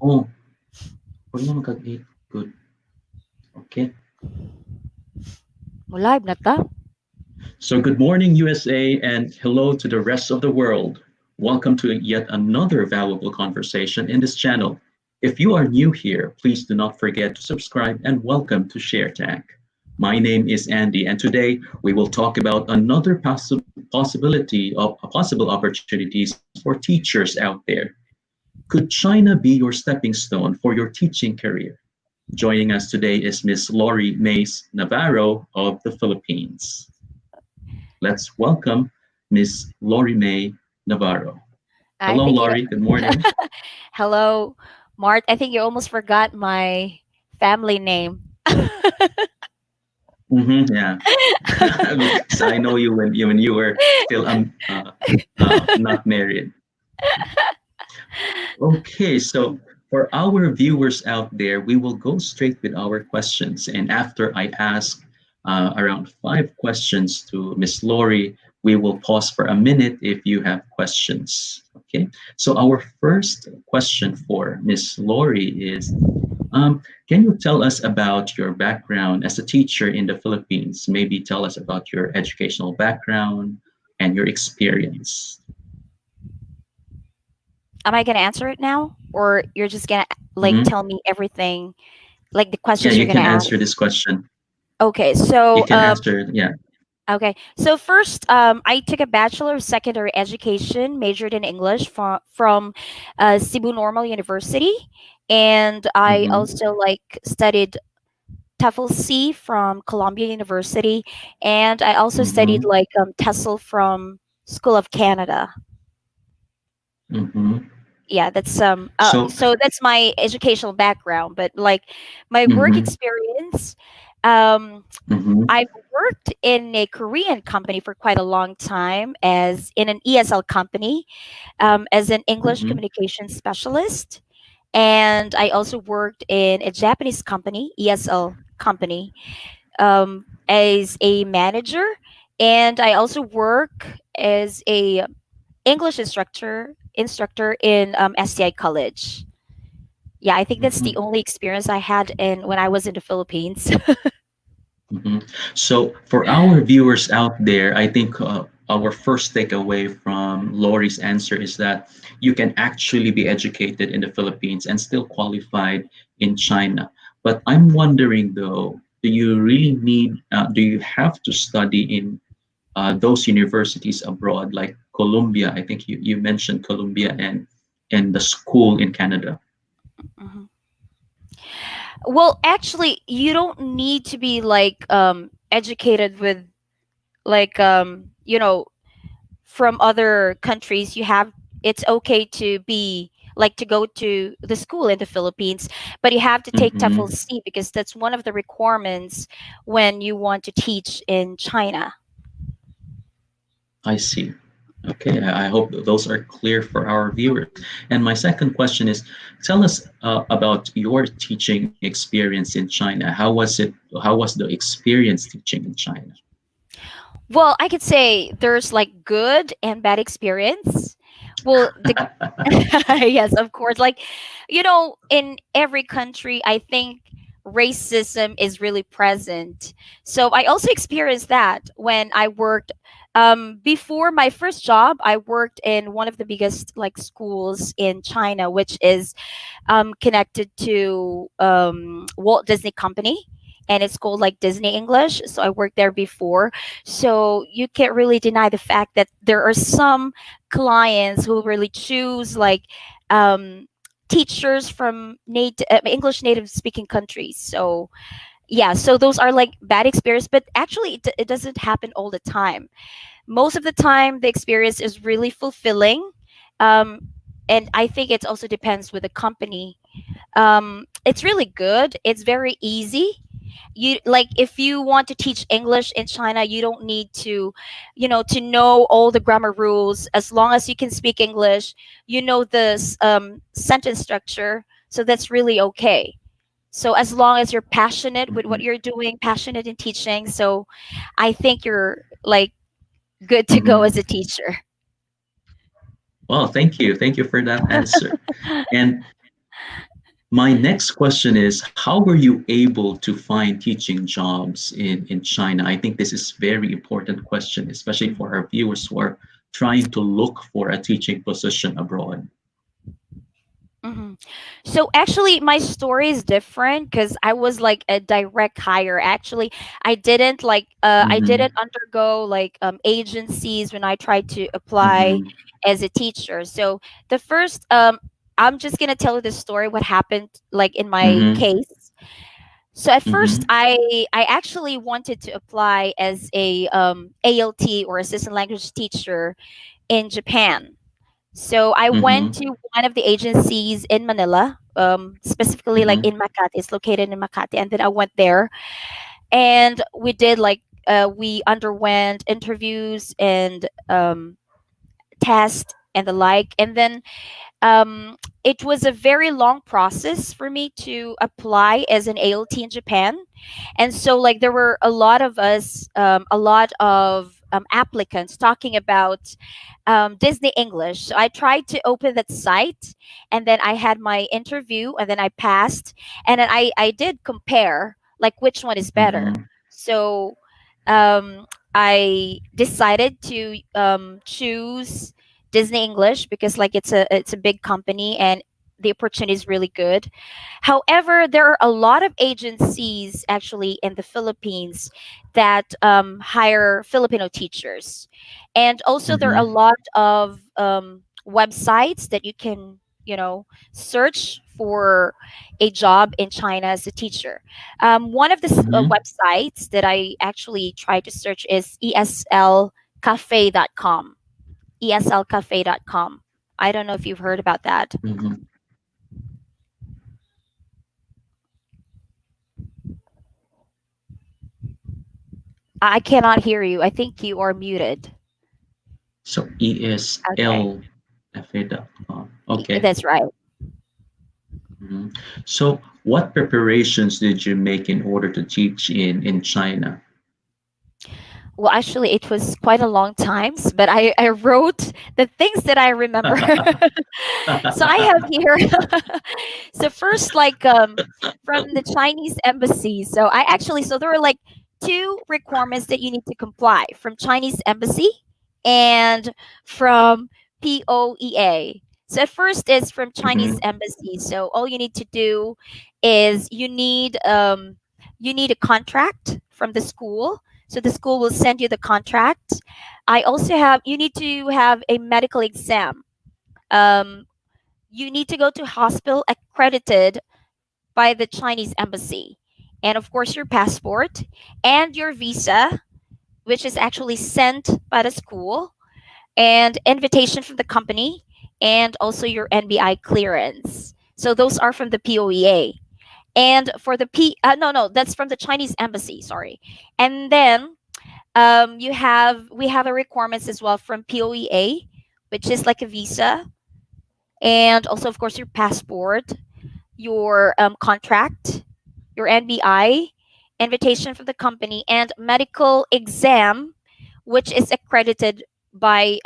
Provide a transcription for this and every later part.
Oh, huwag na mag-8. Good. Okay. Live na ta? So, good morning, USA, and hello to the rest of the world. Welcome to yet another valuable conversation in this channel. If you are new here, please do not forget to subscribe and welcome to ShareTech. My name is Andy, and today we will talk about another possibility of possible opportunities for teachers out there. Could China be your stepping stone for your teaching career? Joining us today is Miss Lori Mays Navarro of the Philippines. Let's welcome Miss Lori May Navarro. I Hello, think you Lori. Good morning. Hello, Mart. I think you almost forgot my family name. Yeah, because I know you when you were still not married. Okay, so for our viewers out there, we will go straight with our questions. And after I ask around 5 questions to Miss Lori, we will pause for a minute if you have questions. Okay, so our first question for Miss Lori is can you tell us about your background as a teacher in the Philippines? Maybe tell us about your educational background and your experience. Am I gonna answer it now, or you're just gonna like Mhm. tell me everything, like the Yeah, questions you you're gonna can ask? answer this question. Okay, You so can answer, yeah. first, I took a bachelor of secondary education, majored in English from Cebu Normal University, and I Mm-hmm. also like studied TEFL C from Columbia University, and I also studied Mm-hmm. like TESOL from School of Canada. Mm-hmm. Yeah, that's So, so that's my educational background, but like my work mm-hmm. experience, um Mm-hmm. I've worked in a Korean company for quite a long time as in an ESL company, as an English Mm-hmm. communication specialist. And I also worked in a Japanese company, ESL company, as a manager. And I also work as a English instructor in STI college. Yeah, I think that's Mm-hmm. the only experience I had in when I was in the Philippines. Mm-hmm. So, for our viewers out there, I think our first takeaway from Lori's answer is that you can actually be educated in the Philippines and still qualified in China. But I'm wondering though, do you have to study in those universities abroad, like Columbia? I think you mentioned Columbia and the school in Canada. Mhm. Well, actually, you don't need to be like educated with like from other countries. You have It's okay to be like to go to the school in the Philippines, but you have to take TEFL Mm-hmm. C because that's one of the requirements when you want to teach in China. I see. Okay, I hope those are clear for our viewers. And my second question is, tell us about your teaching experience in China. How was it? How was the experience teaching in China? Well, I could say there's like good and bad experience. Well, the yes, of course. Like, in every country, I think racism is really present. So I also experienced that when I worked before my first job. I worked in one of the biggest like schools in China, which is connected to Walt Disney Company, and it's called like Disney English. So I worked there before. So you can't really deny the fact that there are some clients who really choose like um, teachers from English native speaking countries. So yeah, so those are like bad experience, but actually it doesn't happen all the time. Most of the time, the experience is really fulfilling. Um, and I think it also depends with the company. It's really good. It's very easy. You like if you want to teach English in China, you don't need to, to know all the grammar rules. As long as you can speak English, you know the sentence structure. So that's really okay. So as long as you're passionate with what Mhm. you're doing, passionate in teaching, so I think you're like good to go as Mhm. a teacher. Well, thank you for that answer. And My next question is, how were you able to find teaching jobs in China? I think this is very important question, especially for our viewers who are trying to look for a teaching position abroad. Mhm. So actually, my story is different because I was like a direct hire. Actually, I Mm-hmm. didn't undergo like agencies when I tried to apply Mm-hmm. as a teacher. So the first I'm just gonna tell you the story what happened like in my Mm-hmm. case. So at first, Mm-hmm. I actually wanted to apply as a ALT or assistant language teacher in Japan. So I went Mm-hmm. to one of the agencies in Manila, specifically like Mm-hmm. in Makati. It's located in Makati, and then I went there, and we did like we underwent interviews and tests and the like, and then it was a very long process for me to apply as an ALT in Japan. And so, like, there were a lot of us, a lot of applicants talking about Disney English. So I tried to open that site, and then I had my interview, and then I passed. And then I did compare, like, which one is better. Mm-hmm. So I decided to choose Disney English because like it's a big company and the opportunity is really good. However, there are a lot of agencies actually in the Philippines that hire Filipino teachers, and also there are a Mm-hmm. lot of websites that you can search for a job in China as a teacher. One of the Mm-hmm. websites that I actually try to search is eslcafe.com. eslcafe.com. I don't know if you've heard about that. Mm-hmm. I cannot hear you. I think you are muted. So Okay. ESLFA.com. Okay. That's right. Mhm. So, what preparations did you make in order to teach in China? Well, actually, it was quite a long times, but I wrote the things that I remember. So I have here. So first, like from the Chinese embassy. So I actually, so there are like two requirements that you need to comply from Chinese embassy and from POEA. So at first is from Chinese Hmm. embassy. So all you need to do is you need a contract from the school. So the school will send you the contract. I also have you need to have a medical exam. Um, you need to go to hospital accredited by the Chinese embassy. And of course, your passport and your visa, which is actually sent by the school, and invitation from the company, and also your NBI clearance. So those are from the POEA. And for the no, that's from the Chinese embassy, sorry. And then we have a requirements as well from POEA, which is like a visa, and also of course your passport, your contract, your NBI, invitation from the company, and medical exam, which is accredited by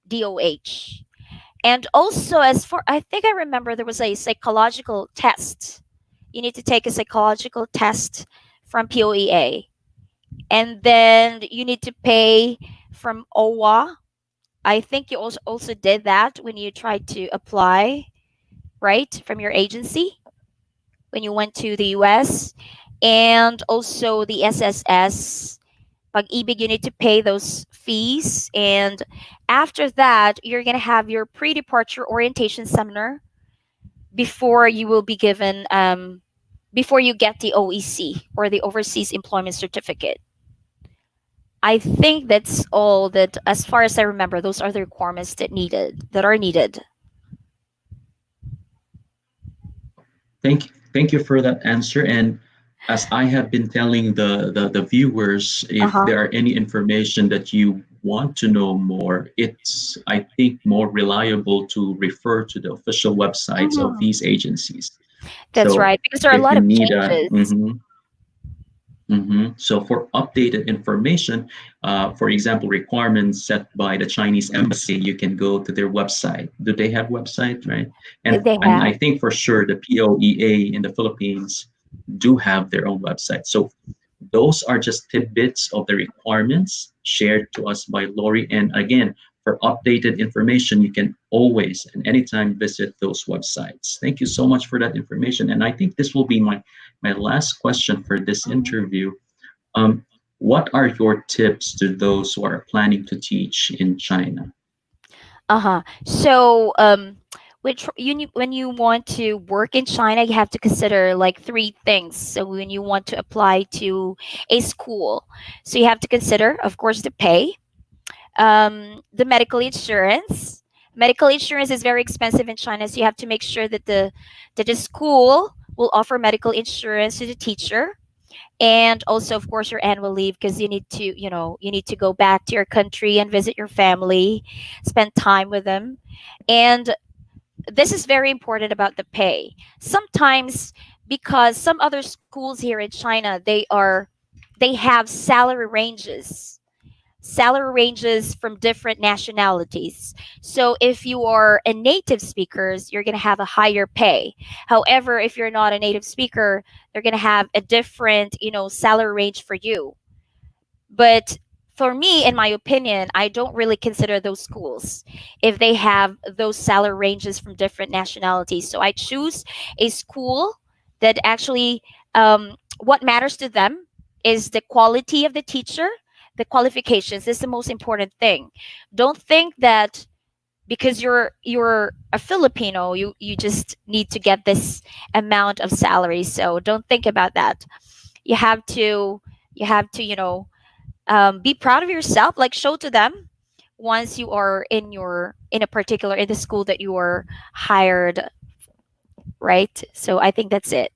DOH. And also, as for I think I remember there was a psychological test. You need to take a psychological test from POEA, and then you need to pay from OWA. I think you also did that when you tried to apply, right, from your agency when you went to the US, and also the SSS. Pag-ibig, you need to pay those fees. And after that, you're going to have your pre-departure orientation seminar before you will be given, before you get the OEC or the Overseas Employment Certificate. I think that's all that, as far as I remember, those are the requirements that are needed. Thank you for that answer. And as I have been telling the viewers, Uh if huh. there are any information that you want to know more, it's, I think, more reliable to refer to the official websites of Hmm. these agencies. That's So right, because there are a if lot you of need a, changes. mhm. So for updated information, for example, requirements set by the Chinese embassy, you can go to their website. Do they have website, right? They And I have. think for sure the POEA in the Philippines do have their own website. So those are just tidbits of the requirements shared to us by Lori. And again, for updated information, you can always and anytime visit those websites. Thank you so much for that information. And I think this will be my last question for this Mhm. interview. um, what are your tips to those who are planning to teach in China? Uh-huh. So, when you want to work in China, you have to consider like three things. So when you want to apply to a school, so you have to consider, of course, the pay, the medical insurance. Medical insurance is very expensive in China, so you have to make sure that the school will offer medical insurance to the teacher, and also of course your annual leave, because you need to go back to your country and visit your family, spend time with them. And this is very important about the pay sometimes, because some other schools here in China, they have salary ranges from different nationalities. So if you are a native speakers, you're going to have a higher pay. However, if you're not a native speaker, they're going to have a different, salary range for you. But for me, in my opinion, I don't really consider those schools if they have those salary ranges from different nationalities. So I choose a school that actually, what matters to them is the quality of the teacher, the qualifications. This is the most important thing. Don't think that because you're a Filipino, you just need to get this amount of salary. So don't think about that. You have to be proud of yourself, like show to them once you are in a particular in the school that you are hired, right? So I think that's it.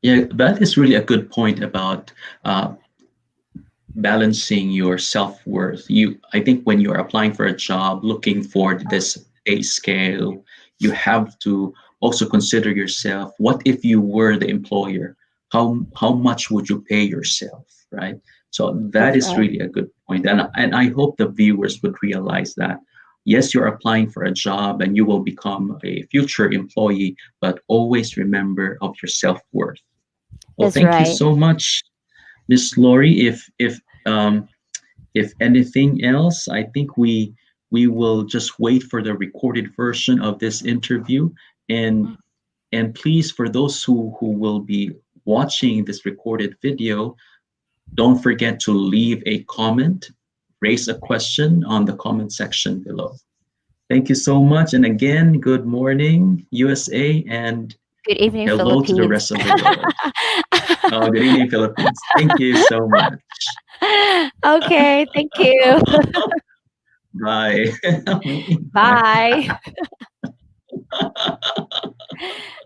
Yeah, that is really a good point about uh, balancing your self-worth. I think when you're applying for a job, looking for this pay scale, you have to also consider yourself. What if you were the employer? How much would you pay yourself, right? So that That's is right. really a good point. And I hope the viewers would realize that yes, you're applying for a job and you will become a future employee, but always remember of your self-worth. Well, That's thank you right. so much, Miss Lori. If anything else, I think we will just wait for the recorded version of this interview. And and please, for those who will be watching this recorded video, don't forget to leave a comment, raise a question on the comment section below. Thank you so much. And again, good morning, USA, and Good evening, hello to the Philippines. rest of the world. Good evening, Philippines. Thank you so much. Okay, thank you. Bye. Bye.